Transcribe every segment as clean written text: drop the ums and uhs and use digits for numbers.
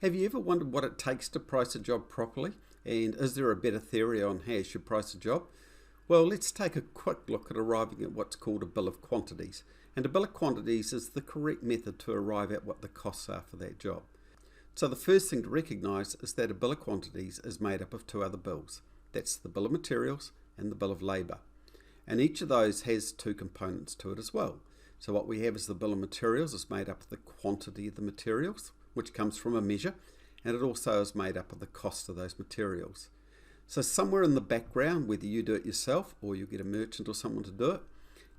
Have you ever wondered what it takes to price a job properly? And is there a better theory on how you should price a job? Well, let's take a quick look at arriving at what's called a Bill of Quantities. And a Bill of Quantities is the correct method to arrive at what the costs are for that job. So the first thing to recognise is that a Bill of Quantities is made up of two other bills. That's the Bill of Materials and the Bill of Labour. And each of those has two components to it as well. So what we have is the Bill of Materials is made up of the quantity of the materials, which comes from a measure, and it also is made up of the cost of those materials. So somewhere in the background, whether you do it yourself or you get a merchant or someone to do it,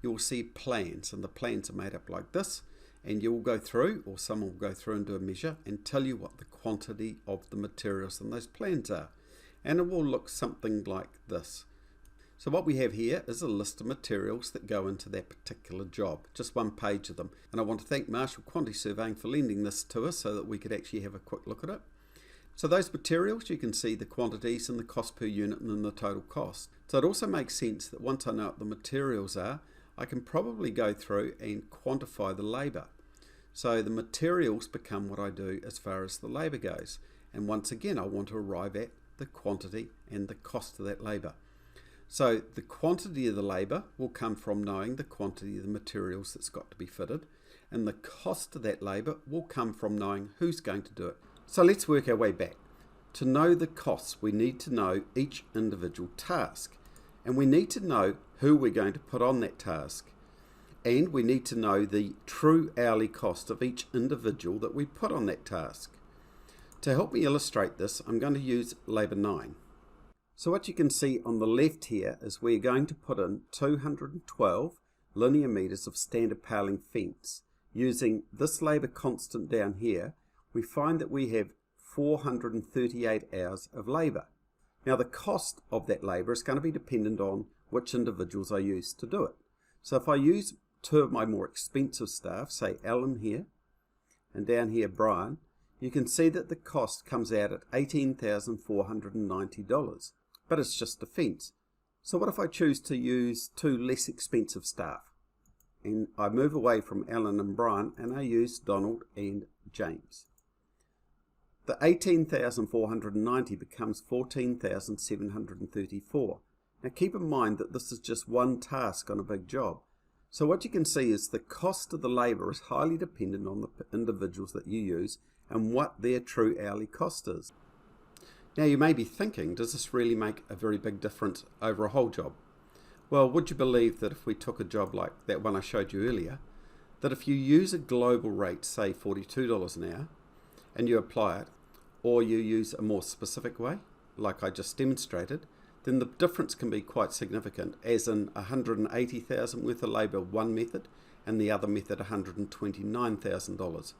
you'll see plans, and the plans are made up like this, and you'll go through, or someone will go through and do a measure and tell you what the quantity of the materials in those plans are. And it will look something like this. So what we have here is a list of materials that go into that particular job, just one page of them. And I want to thank Marshall Quantity Surveying for lending this to us so that we could actually have a quick look at it. So those materials, you can see the quantities and the cost per unit and then the total cost. So it also makes sense that once I know what the materials are, I can probably go through and quantify the labour. So the materials become what I do as far as the labour goes. And once again, I want to arrive at the quantity and the cost of that labour. So the quantity of the labour will come from knowing the quantity of the materials that's got to be fitted, and the cost of that labour will come from knowing who's going to do it. So let's work our way back. To know the costs, we need to know each individual task, and we need to know who we're going to put on that task, and we need to know the true hourly cost of each individual that we put on that task. To help me illustrate this, I'm going to use Labour 9. So what you can see on the left here is we're going to put in 212 linear metres of standard paling fence. Using this labour constant down here, we find that we have 438 hours of labour. Now the cost of that labour is going to be dependent on which individuals I use to do it. So if I use two of my more expensive staff, say Alan here, and down here Brian, you can see that the cost comes out at $18,490. But it's just a fence. So what if I choose to use two less expensive staff? And I move away from Alan and Brian and I use Donald and James. The 18,490 becomes 14,734. Now keep in mind that this is just one task on a big job. So what you can see is the cost of the labour is highly dependent on the individuals that you use and what their true hourly cost is. Now you may be thinking, does this really make a very big difference over a whole job? Well, would you believe that if we took a job like that one I showed you earlier, that if you use a global rate, say $42 an hour, and you apply it, or you use a more specific way, like I just demonstrated, then the difference can be quite significant, as in $180,000 worth of labour one method, and the other method $129,000.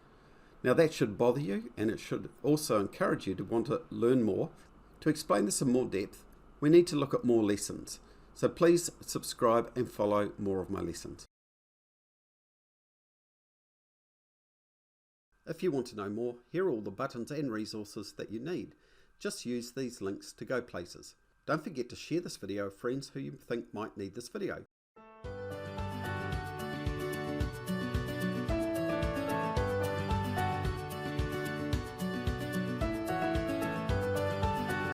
Now that should bother you, and it should also encourage you to want to learn more. To explain this in more depth, we need to look at more lessons. So please subscribe and follow more of my lessons. If you want to know more, here are all the buttons and resources that you need. Just use these links to go places. Don't forget to share this video with friends who you think might need this video.